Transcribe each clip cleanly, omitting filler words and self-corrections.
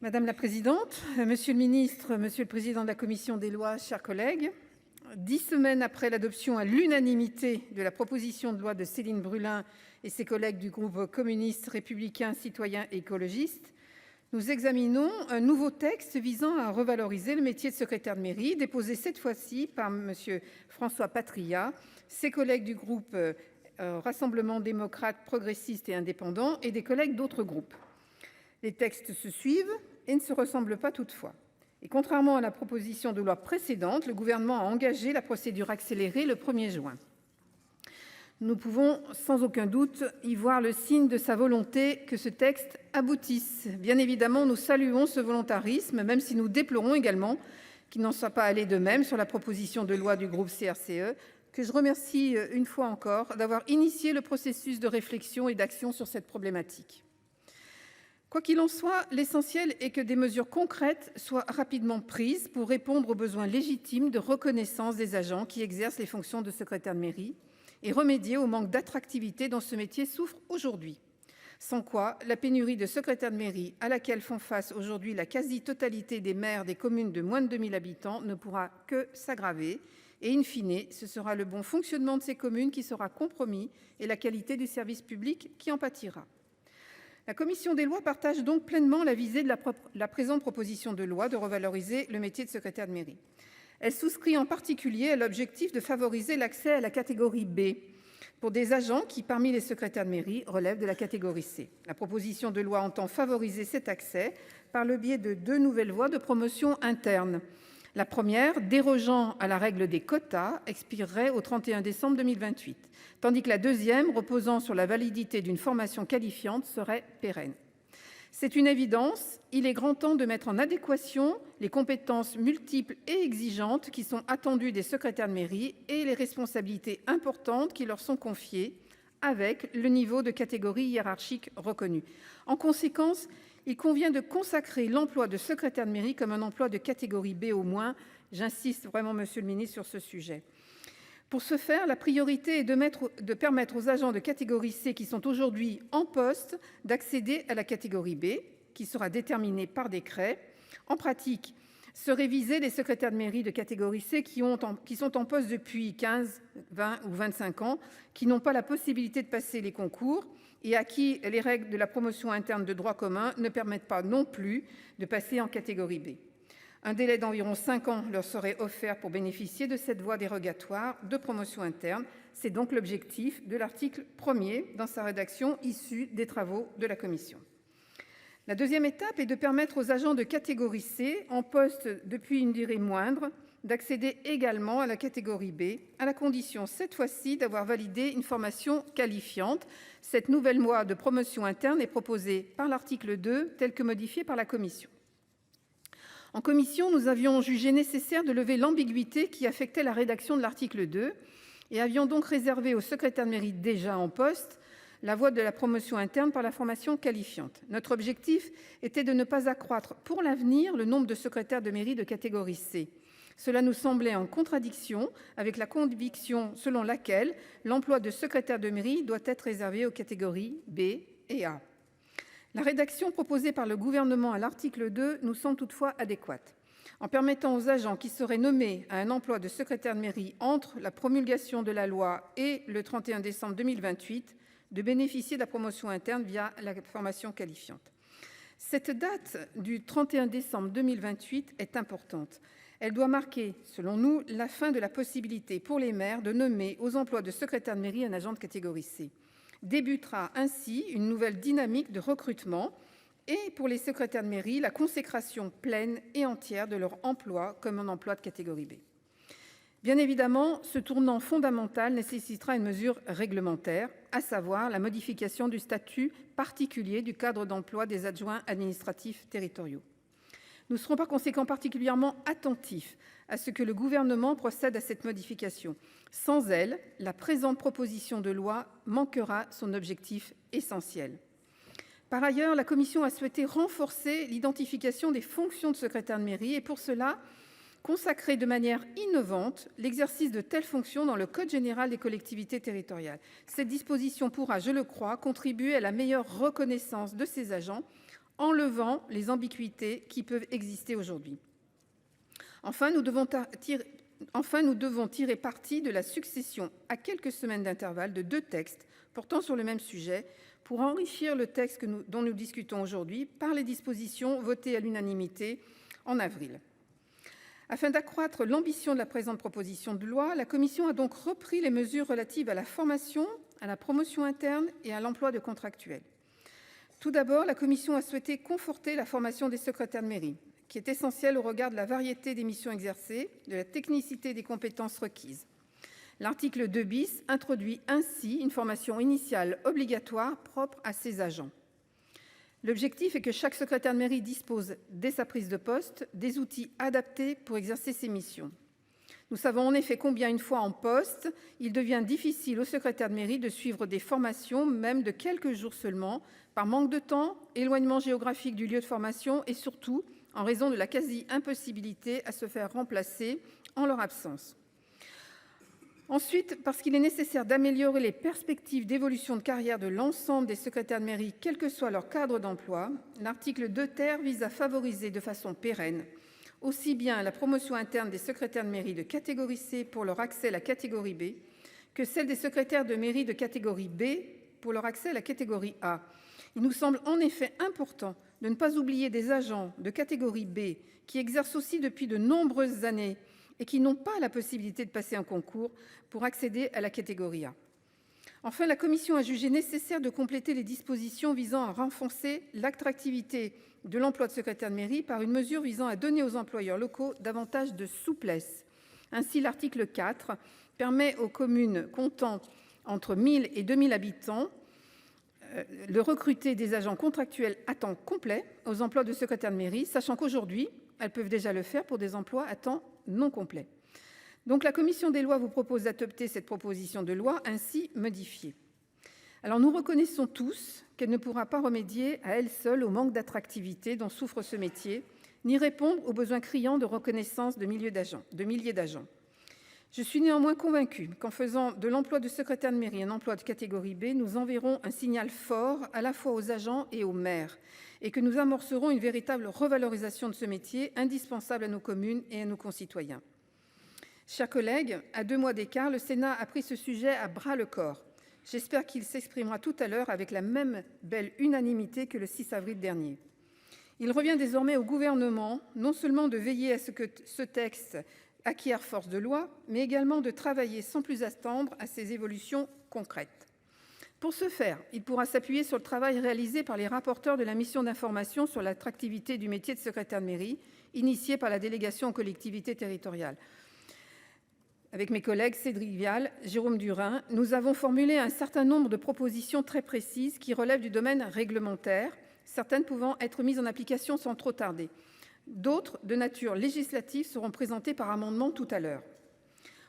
Madame la présidente, monsieur le ministre, monsieur le président de la commission des lois, chers collègues, 10 semaines après l'adoption à l'unanimité de la proposition de loi de Céline Brulin et ses collègues du groupe communiste, républicain, citoyen et écologiste, nous examinons un nouveau texte visant à revaloriser le métier de secrétaire de mairie, déposé cette fois-ci par monsieur François Patriat, ses collègues du groupe Rassemblement démocrate, progressiste et indépendant et des collègues d'autres groupes. Les textes se suivent et ne se ressemblent pas toutefois. Et contrairement à la proposition de loi précédente, le gouvernement a engagé la procédure accélérée le 1er juin. Nous pouvons sans aucun doute y voir le signe de sa volonté que ce texte aboutisse. Bien évidemment, nous saluons ce volontarisme, même si nous déplorons également qu'il n'en soit pas allé de même sur la proposition de loi du groupe CRCE, que je remercie une fois encore d'avoir initié le processus de réflexion et d'action sur cette problématique. Quoi qu'il en soit, l'essentiel est que des mesures concrètes soient rapidement prises pour répondre aux besoins légitimes de reconnaissance des agents qui exercent les fonctions de secrétaire de mairie et remédier au manque d'attractivité dont ce métier souffre aujourd'hui. Sans quoi, la pénurie de secrétaires de mairie à laquelle font face aujourd'hui la quasi-totalité des maires des communes de moins de 2000 habitants ne pourra que s'aggraver et in fine, ce sera le bon fonctionnement de ces communes qui sera compromis et la qualité du service public qui en pâtira. La commission des lois partage donc pleinement la visée de la présente proposition de loi de revaloriser le métier de secrétaire de mairie. Elle souscrit en particulier à l'objectif de favoriser l'accès à la catégorie B pour des agents qui, parmi les secrétaires de mairie, relèvent de la catégorie C. La proposition de loi entend favoriser cet accès par le biais de 2 nouvelles voies de promotion interne. La première, dérogeant à la règle des quotas, expirerait au 31 décembre 2028, tandis que la deuxième, reposant sur la validité d'une formation qualifiante, serait pérenne. C'est une évidence, il est grand temps de mettre en adéquation les compétences multiples et exigeantes qui sont attendues des secrétaires de mairie et les responsabilités importantes qui leur sont confiées avec le niveau de catégorie hiérarchique reconnu. En conséquence, il convient de consacrer l'emploi de secrétaire de mairie comme un emploi de catégorie B au moins. J'insiste vraiment, monsieur le ministre, sur ce sujet. Pour ce faire, la priorité est de permettre aux agents de catégorie C qui sont aujourd'hui en poste d'accéder à la catégorie B, qui sera déterminée par décret. En pratique, seraient visés les secrétaires de mairie de catégorie C qui sont en poste depuis 15, 20 ou 25 ans, qui n'ont pas la possibilité de passer les concours et à qui les règles de la promotion interne de droit commun ne permettent pas non plus de passer en catégorie B. Un délai d'environ 5 ans leur serait offert pour bénéficier de cette voie dérogatoire de promotion interne. C'est donc l'objectif de l'article 1er dans sa rédaction issue des travaux de la commission. La deuxième étape est de permettre aux agents de catégorie C en poste depuis une durée moindre d'accéder également à la catégorie B, à la condition cette fois-ci d'avoir validé une formation qualifiante. Cette nouvelle voie de promotion interne est proposée par l'article 2 tel que modifié par la commission. En commission, nous avions jugé nécessaire de lever l'ambiguïté qui affectait la rédaction de l'article 2 et avions donc réservé aux secrétaires de mairie déjà en poste la voie de la promotion interne par la formation qualifiante. Notre objectif était de ne pas accroître pour l'avenir le nombre de secrétaires de mairie de catégorie C. Cela nous semblait en contradiction avec la conviction selon laquelle l'emploi de secrétaire de mairie doit être réservé aux catégories B et A. La rédaction proposée par le gouvernement à l'article 2 nous semble toutefois adéquate. En permettant aux agents qui seraient nommés à un emploi de secrétaire de mairie entre la promulgation de la loi et le 31 décembre 2028 de bénéficier de la promotion interne via la formation qualifiante. Cette date du 31 décembre 2028 est importante. Elle doit marquer, selon nous, la fin de la possibilité pour les maires de nommer aux emplois de secrétaire de mairie un agent de catégorie C. Débutera ainsi une nouvelle dynamique de recrutement et pour les secrétaires de mairie, la consécration pleine et entière de leur emploi comme un emploi de catégorie B. Bien évidemment, ce tournant fondamental nécessitera une mesure réglementaire, à savoir la modification du statut particulier du cadre d'emploi des adjoints administratifs territoriaux. Nous serons par conséquent particulièrement attentifs à ce que le gouvernement procède à cette modification. Sans elle, la présente proposition de loi manquera son objectif essentiel. Par ailleurs, la commission a souhaité renforcer l'identification des fonctions de secrétaire de mairie et pour cela, consacrer de manière innovante l'exercice de telles fonctions dans le Code général des collectivités territoriales. Cette disposition pourra, je le crois, contribuer à la meilleure reconnaissance de ces agents en levant les ambiguïtés qui peuvent exister aujourd'hui. Enfin, nous devons tirer parti de la succession, à quelques semaines d'intervalle, de 2 textes portant sur le même sujet pour enrichir le texte dont nous discutons aujourd'hui par les dispositions votées à l'unanimité en avril. Afin d'accroître l'ambition de la présente proposition de loi, la commission a donc repris les mesures relatives à la formation, à la promotion interne et à l'emploi de contractuels. Tout d'abord, la commission a souhaité conforter la formation des secrétaires de mairie, qui est essentielle au regard de la variété des missions exercées, de la technicité des compétences requises. L'article 2 bis introduit ainsi une formation initiale obligatoire propre à ces agents. L'objectif est que chaque secrétaire de mairie dispose, dès sa prise de poste, des outils adaptés pour exercer ses missions. Nous savons en effet combien, une fois en poste, il devient difficile au secrétaire de mairie de suivre des formations, même de quelques jours seulement, par manque de temps, éloignement géographique du lieu de formation et surtout en raison de la quasi-impossibilité à se faire remplacer en leur absence. Ensuite, parce qu'il est nécessaire d'améliorer les perspectives d'évolution de carrière de l'ensemble des secrétaires de mairie, quel que soit leur cadre d'emploi, l'article 2 ter vise à favoriser de façon pérenne aussi bien la promotion interne des secrétaires de mairie de catégorie C pour leur accès à la catégorie B que celle des secrétaires de mairie de catégorie B pour leur accès à la catégorie A. Il nous semble en effet important de ne pas oublier des agents de catégorie B qui exercent aussi depuis de nombreuses années et qui n'ont pas la possibilité de passer un concours pour accéder à la catégorie A. Enfin, la commission a jugé nécessaire de compléter les dispositions visant à renforcer l'attractivité de l'emploi de secrétaire de mairie par une mesure visant à donner aux employeurs locaux davantage de souplesse. Ainsi, l'article 4 permet aux communes comptant entre 1 000 et 2 000 habitants de recruter des agents contractuels à temps complet aux emplois de secrétaire de mairie, sachant qu'aujourd'hui, elles peuvent déjà le faire pour des emplois à temps non complet. Donc la commission des lois vous propose d'adopter cette proposition de loi ainsi modifiée. Alors nous reconnaissons tous qu'elle ne pourra pas remédier à elle seule au manque d'attractivité dont souffre ce métier, ni répondre aux besoins criants de reconnaissance de milliers d'agents. Je suis néanmoins convaincue qu'en faisant de l'emploi de secrétaire de mairie un emploi de catégorie B, nous enverrons un signal fort à la fois aux agents et aux maires et que nous amorcerons une véritable revalorisation de ce métier indispensable à nos communes et à nos concitoyens. Chers collègues, à 2 mois d'écart, le Sénat a pris ce sujet à bras le corps. J'espère qu'il s'exprimera tout à l'heure avec la même belle unanimité que le 6 avril dernier. Il revient désormais au gouvernement non seulement de veiller à ce que ce texte acquiert force de loi, mais également de travailler sans plus attendre à ces évolutions concrètes. Pour ce faire, il pourra s'appuyer sur le travail réalisé par les rapporteurs de la mission d'information sur l'attractivité du métier de secrétaire de mairie, initiée par la délégation aux collectivités territoriales. Avec mes collègues Cédric Vial, Jérôme Durain, nous avons formulé un certain nombre de propositions très précises qui relèvent du domaine réglementaire, certaines pouvant être mises en application sans trop tarder. D'autres, de nature législative, seront présentées par amendement tout à l'heure.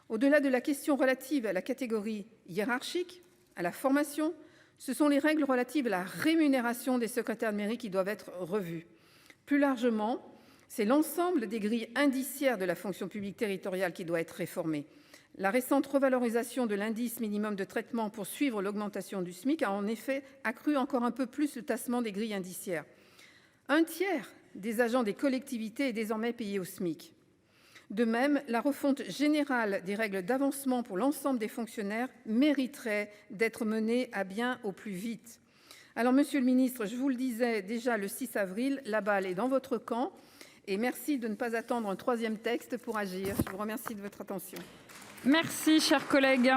Au-delà de la question relative à la catégorie hiérarchique, à la formation, ce sont les règles relatives à la rémunération des secrétaires de mairie qui doivent être revues. Plus largement, c'est l'ensemble des grilles indiciaires de la fonction publique territoriale qui doit être réformée. La récente revalorisation de l'indice minimum de traitement pour suivre l'augmentation du SMIC a en effet accru encore un peu plus le tassement des grilles indiciaires. 1/3 des agents des collectivités est désormais payé au SMIC. De même, la refonte générale des règles d'avancement pour l'ensemble des fonctionnaires mériterait d'être menée à bien au plus vite. Alors, Monsieur le Ministre, je vous le disais déjà le 6 avril, la balle est dans votre camp et merci de ne pas attendre un 3e texte pour agir. Je vous remercie de votre attention. Merci, cher collègue.